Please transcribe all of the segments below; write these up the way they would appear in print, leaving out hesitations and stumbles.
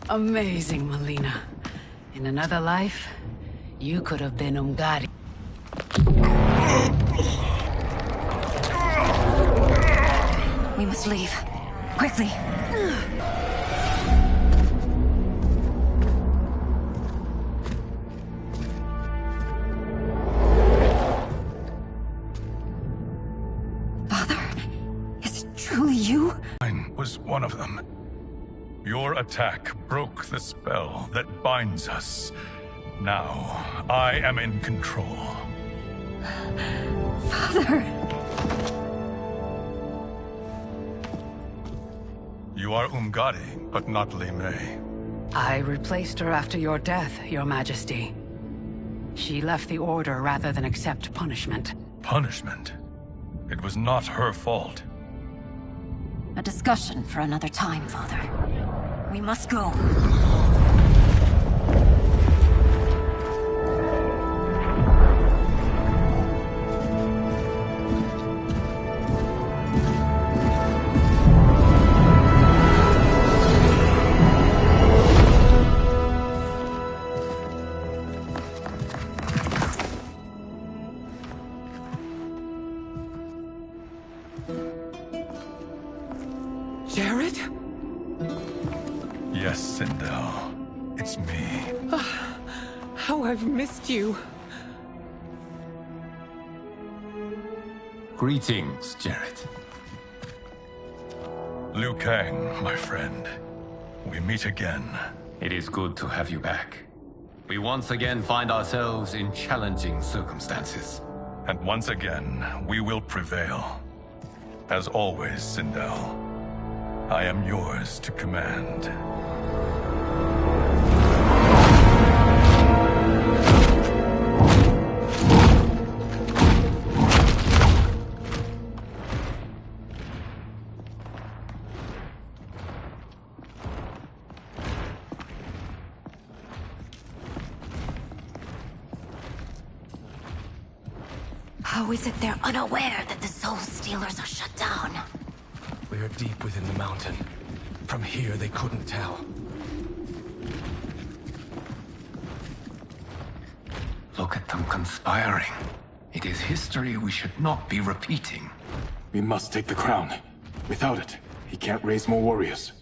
Amazing, Melina. In another life, you could have been Umgadi. We must leave. Quickly. Father, is it truly you? Mine was one of them. Your attack broke the spell that binds us. Now, I am in control. Father! You are Umgadi, but not Li Mei. I replaced her after your death, Your Majesty. She left the Order rather than accept punishment. Punishment? It was not her fault. A discussion for another time, Father. We must go. Jared? Yes, Sindel. It's me. How I've missed you. Greetings, Jared. Liu Kang, my friend. We meet again. It is good to have you back. We once again find ourselves in challenging circumstances. And once again, we will prevail. As always, Sindel, I am yours to command. How is it they're unaware that the Soul Stealers are shut down? We are deep within the mountain. From here, they couldn't tell. Look at them conspiring. It is history we should not be repeating. We must take the crown. Without it, he can't raise more warriors.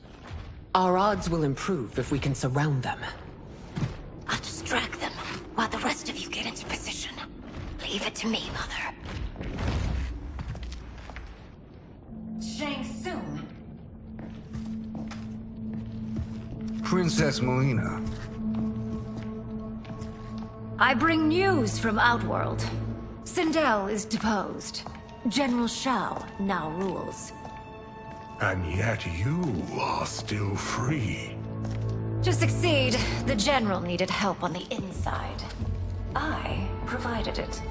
Our odds will improve if we can surround them. I'll distract them while the rest of you get into position. Leave it to me, Mother. Shang Tsung. Princess Melina. I bring news from Outworld. Sindel is deposed. General Shao now rules. And yet you are still free. To succeed, the General needed help on the inside. I provided it.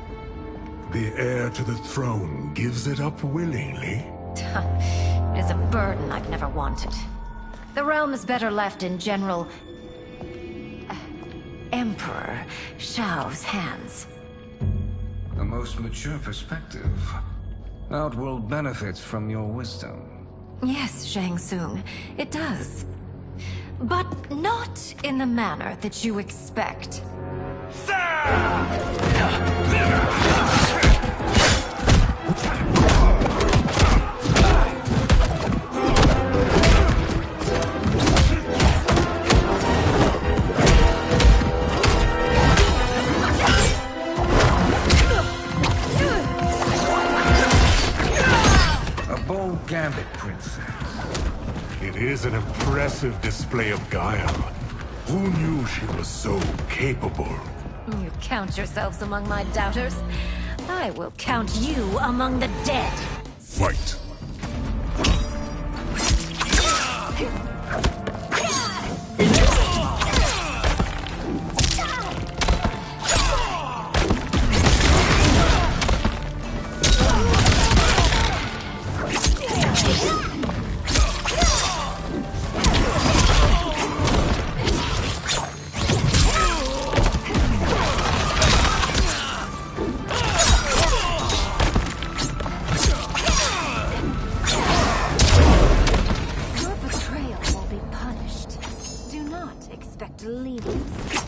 The heir to the throne gives it up willingly. It is a burden I've never wanted. The realm is better left in General... Emperor Shao's hands. A most mature perspective. Outworld benefits from your wisdom. Yes, Shang Tsung, it does. But not in the manner that you expect. A bold gambit, Princess. It is an impressive display of guile. Who knew she was so capable? You count yourselves among my doubters. I will count you among the dead. Fight! not expect leniency.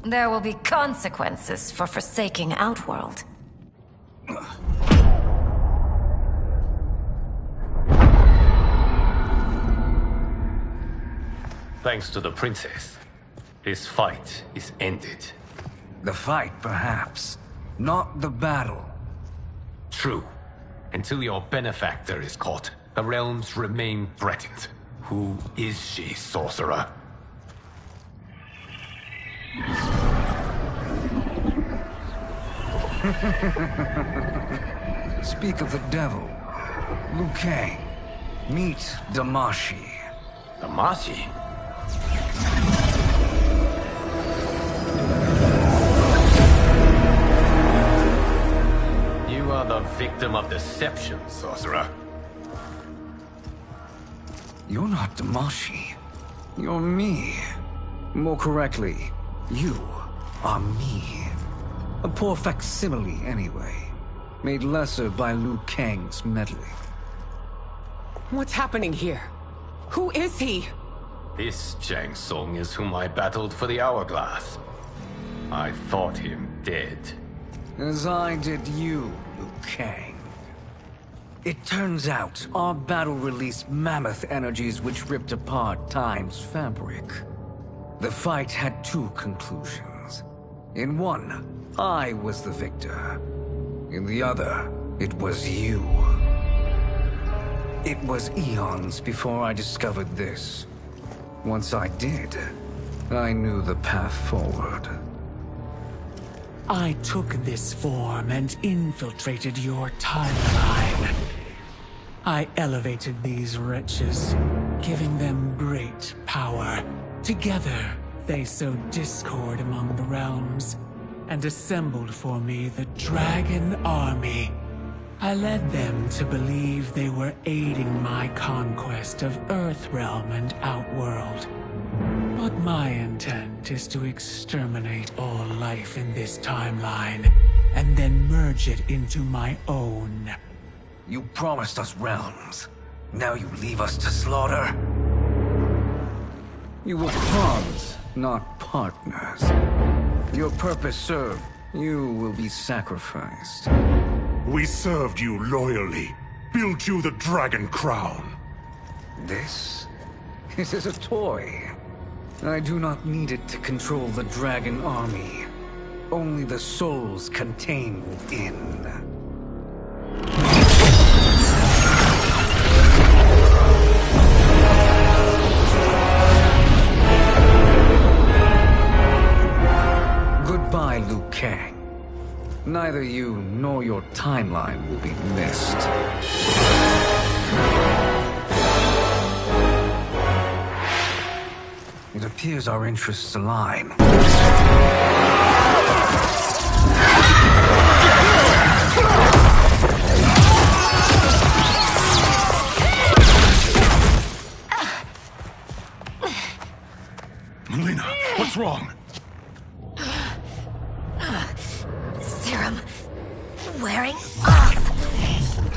There will be consequences for forsaking Outworld. Thanks to the princess, this fight is ended. The fight, perhaps. Not the battle. True. Until your benefactor is caught, the realms remain threatened. Who is she, sorcerer? Speak of the devil. Liu Kang. Meet Damashi. Damashi? You are the victim of deception, sorcerer. You're not Damashi. You're me. More correctly, you are me. A poor facsimile, anyway. Made lesser by Liu Kang's meddling. What's happening here? Who is he? This Shang Tsung is whom I battled for the Hourglass. I thought him dead. As I did you, Liu Kang. It turns out our battle released mammoth energies which ripped apart time's fabric. The fight had two conclusions. In one, I was the victor. In the other, it was you. It was eons before I discovered this. Once I did, I knew the path forward. I took this form and infiltrated your timeline. I elevated these wretches, giving them great power. Together, they sowed discord among the realms, and assembled for me the Dragon Army. I led them to believe they were aiding my conquest of Earthrealm and Outworld. But my intent is to exterminate all life in this timeline, and then merge it into my own. You promised us realms. Now you leave us to slaughter? You were pawns, not partners. Your purpose served, you will be sacrificed. We served you loyally, built you the Dragon Crown. This? It is a toy. I do not need it to control the Dragon Army. Only the souls contained within. Goodbye, Liu Kang. Neither you nor your timeline will be missed. It appears our interests align. Melina, what's wrong? Serum wearing off.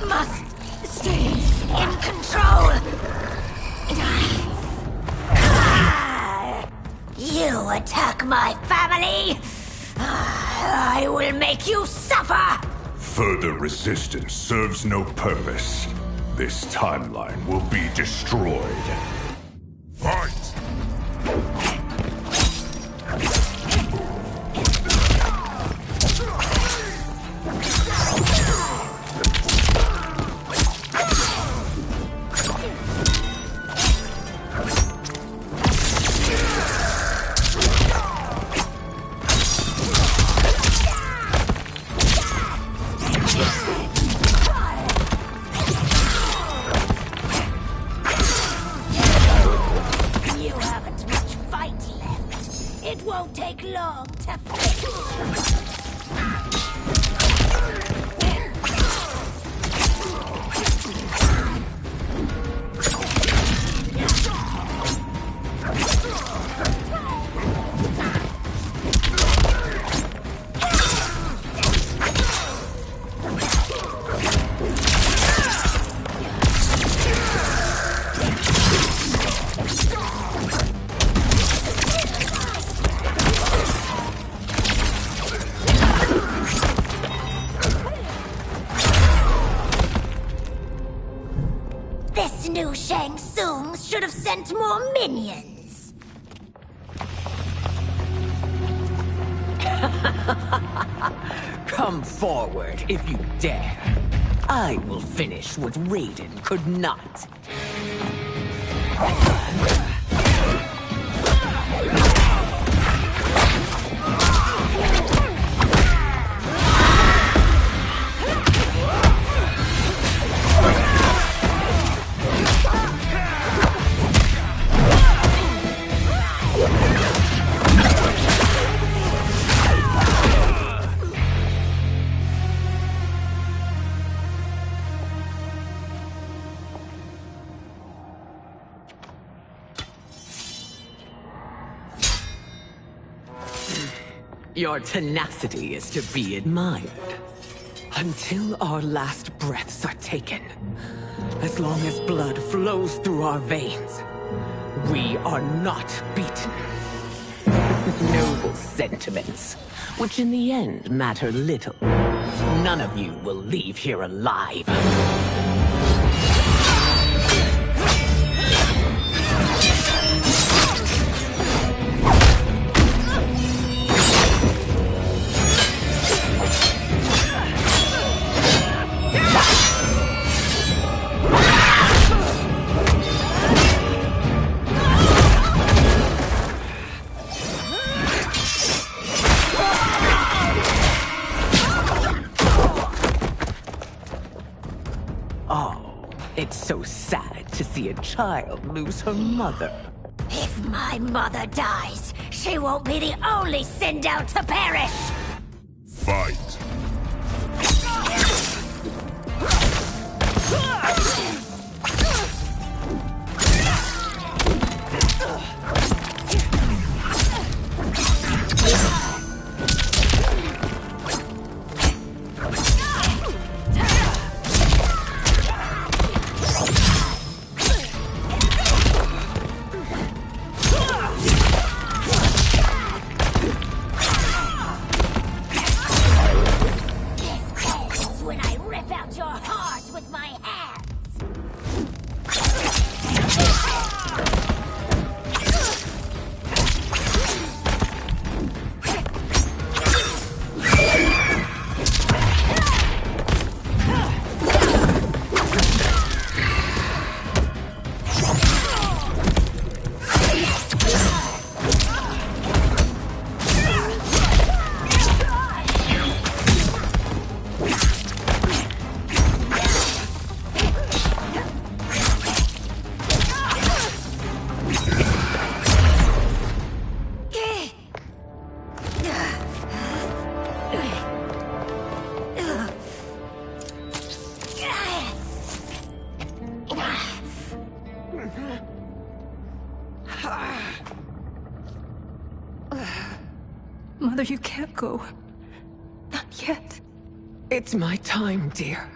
Must stay in control. You attack my family, I will make you suffer! Further resistance serves no purpose. This timeline will be destroyed. Fight! You haven't much fight left. It won't take long to finish. This new Shang Tsung should have sent more minions. Come forward if you dare. I will finish what Raiden could not. Your tenacity is to be admired. Until our last breaths are taken, as long as blood flows through our veins, we are not beaten. Noble sentiments, which in the end matter little. None of you will leave here alive. It's so sad to see a child lose her mother. If my mother dies, she won't be the only sinned out to perish! Fight. Mother, you can't go. Not yet. It's my time, dear.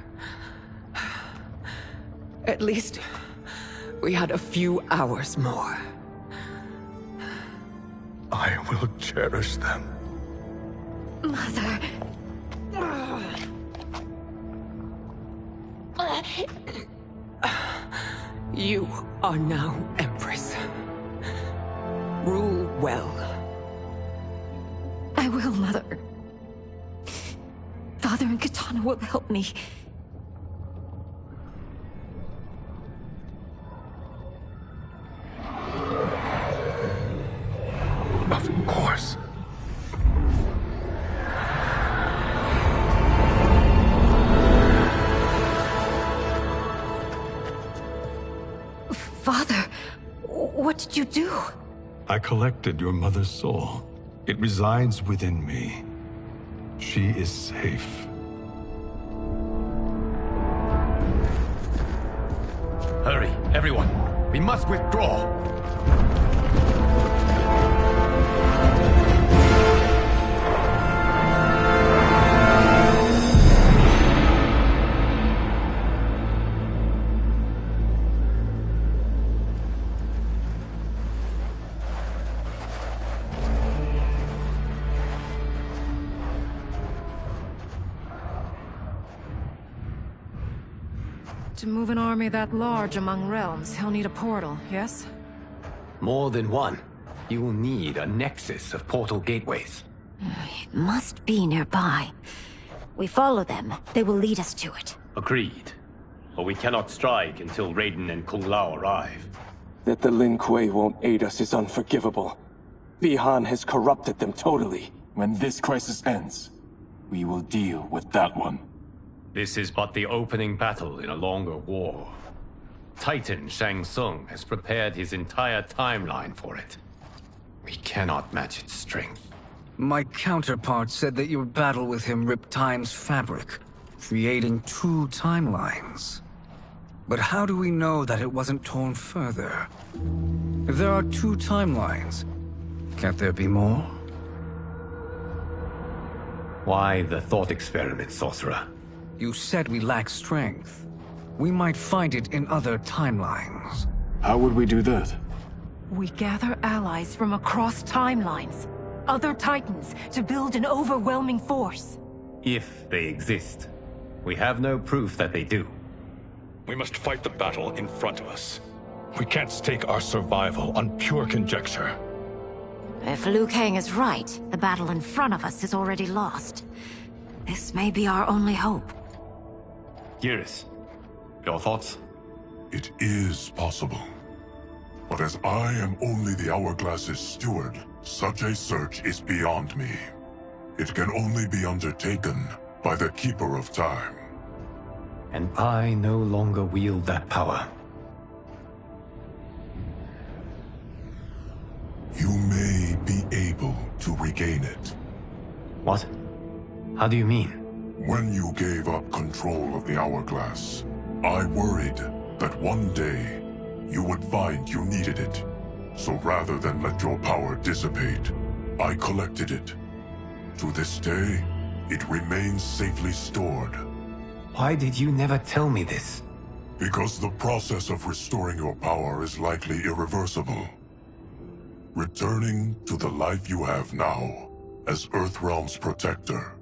At least, we had a few hours more. I will cherish them. Mother... You are now Empress. Rule well. I will, Mother. Father and Katana will help me. Of course. did you do? I collected your mother's soul. It resides within me. She is safe. Hurry, everyone. We must withdraw. To move an army that large among realms, he'll need a portal, yes? More than one. You will need a nexus of portal gateways. It must be nearby. We follow them, they will lead us to it. Agreed. But we cannot strike until Raiden and Kung Lao arrive. That the Lin Kuei won't aid us is unforgivable. Bi-Han has corrupted them totally. When this crisis ends, we will deal with that one. This is but the opening battle in a longer war. Titan Shang Tsung has prepared his entire timeline for it. We cannot match its strength. My counterpart said that your battle with him ripped time's fabric, creating two timelines. But how do we know that it wasn't torn further? If there are two timelines, can't there be more? Why the thought experiment, Sorcerer? You said we lack strength. We might find it in other timelines. How would we do that? We gather allies from across timelines, other Titans, to build an overwhelming force. If they exist. We have no proof that they do. We must fight the battle in front of us. We can't stake our survival on pure conjecture. If Liu Kang is right, the battle in front of us is already lost. This may be our only hope. Geras, your thoughts? It is possible. But as I am only the Hourglass's steward, such a search is beyond me. It can only be undertaken by the Keeper of Time. And I no longer wield that power. You may be able to regain it. What? How do you mean? When you gave up control of the Hourglass, I worried that one day you would find you needed it. So rather than let your power dissipate, I collected it. To this day, it remains safely stored. Why did you never tell me this? Because the process of restoring your power is likely irreversible. Returning to the life you have now, as Earthrealm's protector,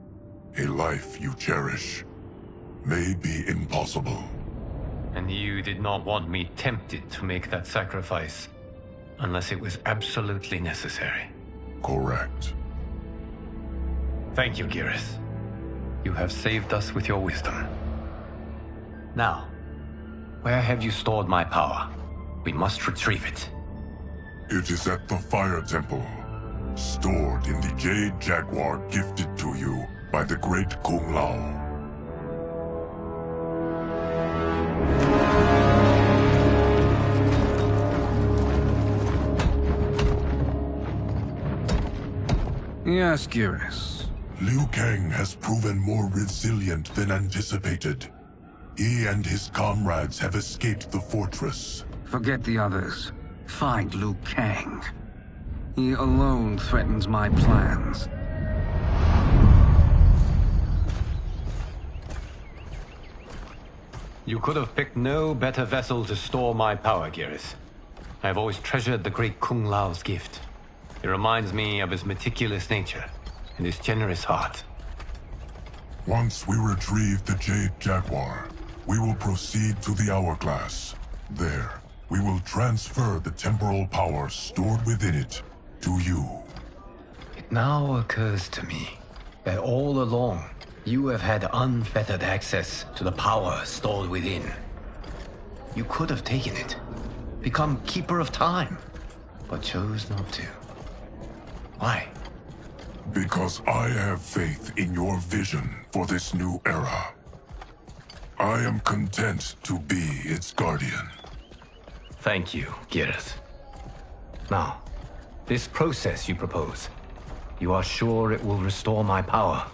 a life you cherish, may be impossible. And you did not want me tempted to make that sacrifice, unless it was absolutely necessary. Correct. Thank you, Geras. You have saved us with your wisdom. Now, where have you stored my power? We must retrieve it. It is at the Fire Temple, stored in the Jade Jaguar gifted to you by the great Kung Lao. Yes, Geras. Liu Kang has proven more resilient than anticipated. He and his comrades have escaped the fortress. Forget the others. Find Liu Kang. He alone threatens my plans. You could have picked no better vessel to store my power, Geras. I have always treasured the great Kung Lao's gift. It reminds me of his meticulous nature and his generous heart. Once we retrieve the Jade Jaguar, we will proceed to the Hourglass. There, we will transfer the temporal power stored within it to you. It now occurs to me that all along, you have had unfettered access to the power stored within. You could have taken it, become Keeper of Time, but chose not to. Why? Because I have faith in your vision for this new era. I am content to be its guardian. Thank you, Geras. Now, this process you propose, you are sure it will restore my power?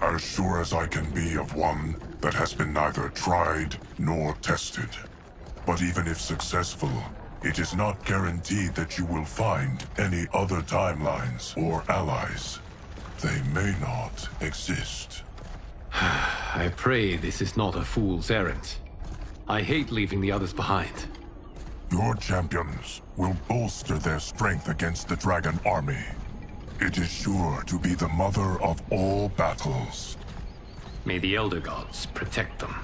As sure as I can be of one that has been neither tried nor tested. But even if successful, it is not guaranteed that you will find any other timelines or allies. They may not exist. I pray this is not a fool's errand. I hate leaving the others behind. Your champions will bolster their strength against the Dragon Army. It is sure to be the mother of all battles. May the Elder Gods protect them.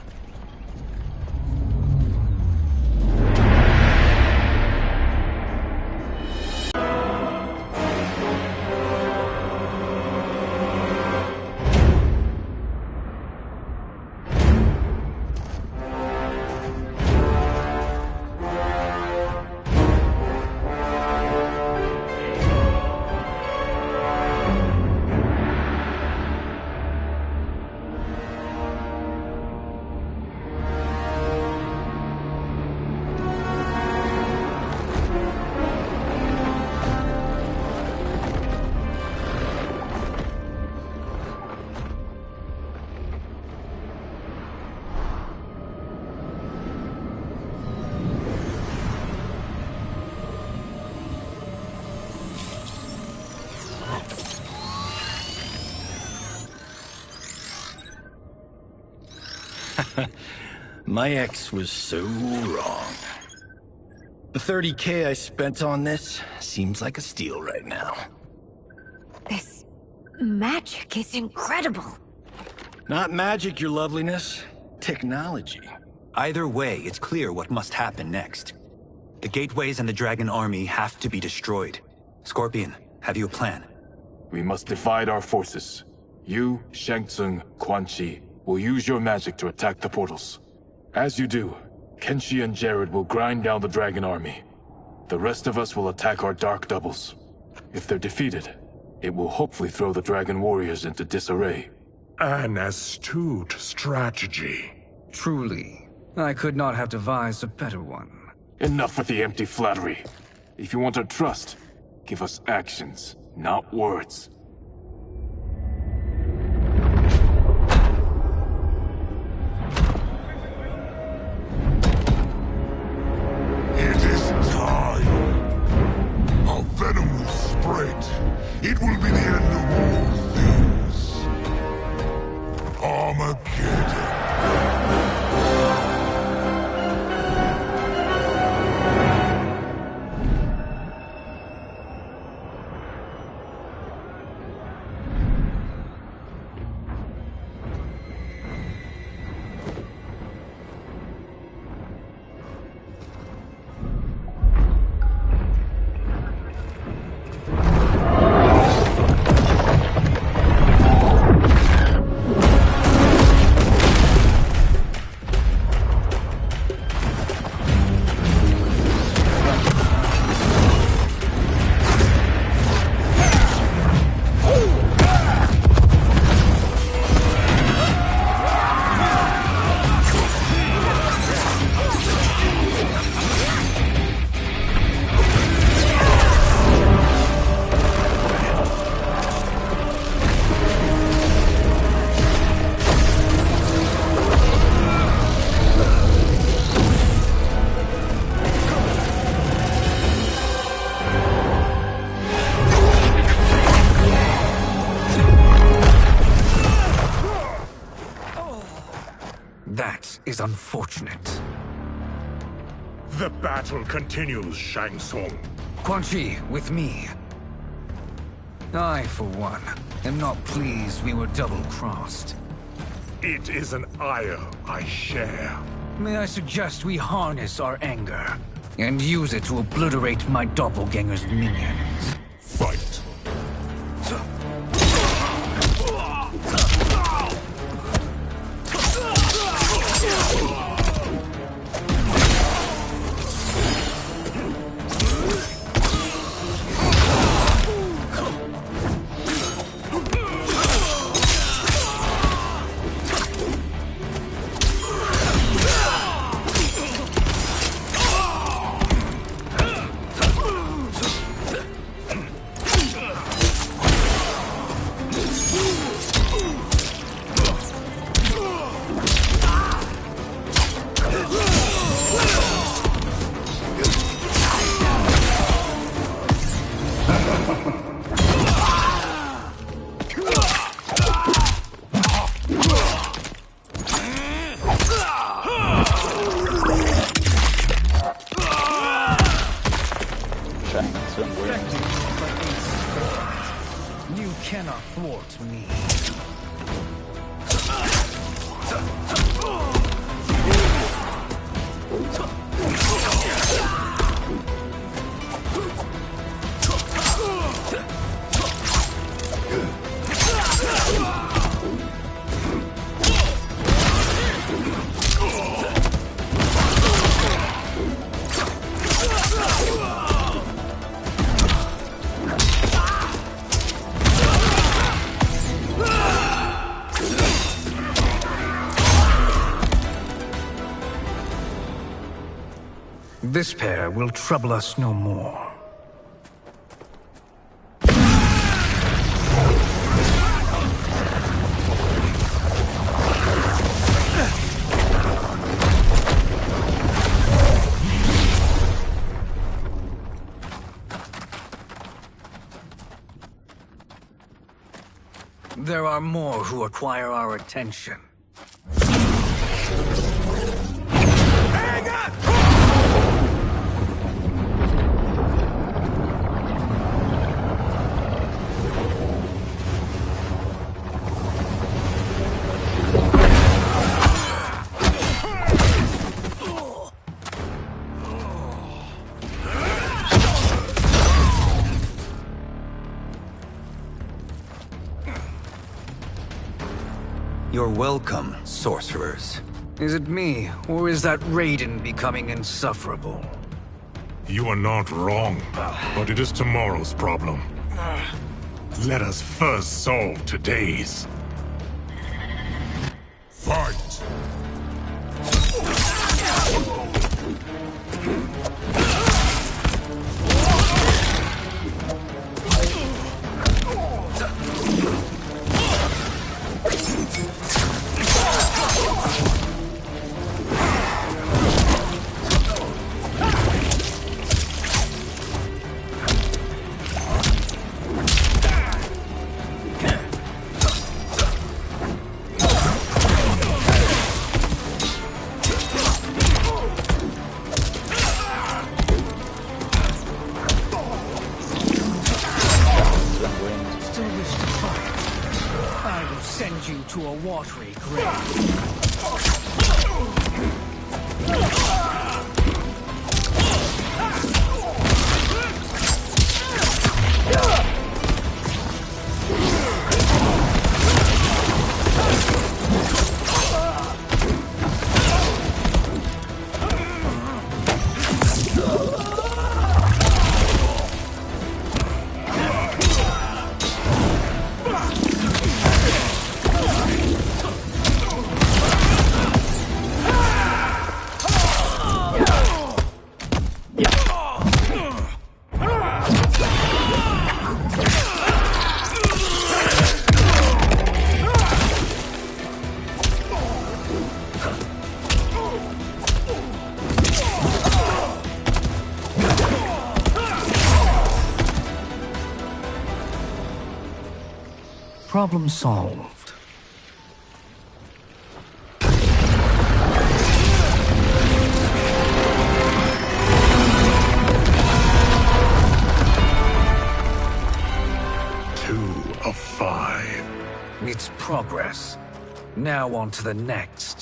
My ex was so wrong. The 30K I spent on this seems like a steal right now. This magic is incredible. Not magic, your loveliness. Technology. Either way, it's clear what must happen next. The gateways and the Dragon Army have to be destroyed. Scorpion, have you a plan? We must divide our forces. You, Shang Tsung, Quan Chi, will use your magic to attack the portals. As you do, Kenshi and Jared will grind down the Dragon Army. The rest of us will attack our Dark Doubles. If they're defeated, it will hopefully throw the Dragon Warriors into disarray. An astute strategy. Truly, I could not have devised a better one. Enough with the empty flattery. If you want our trust, give us actions, not words. It is time. Our venom will spread. It will be the end of all things. Armageddon. That is unfortunate. The battle continues, Shang Tsung. Quan Chi, with me. I, for one, am not pleased we were double-crossed. It is an ire I share. May I suggest we harness our anger and use it to obliterate my doppelganger's minions? Fight. beats me. This pair will trouble us no more. There are more who acquire our attention. Hang on! You're welcome, sorcerers. Is it me, or is that Raiden becoming insufferable? You are not wrong, but it is tomorrow's problem. Let us first solve today's. Fight! Send you to a watery grave. Problem solved. Two of 5. It's progress. Now on to the next.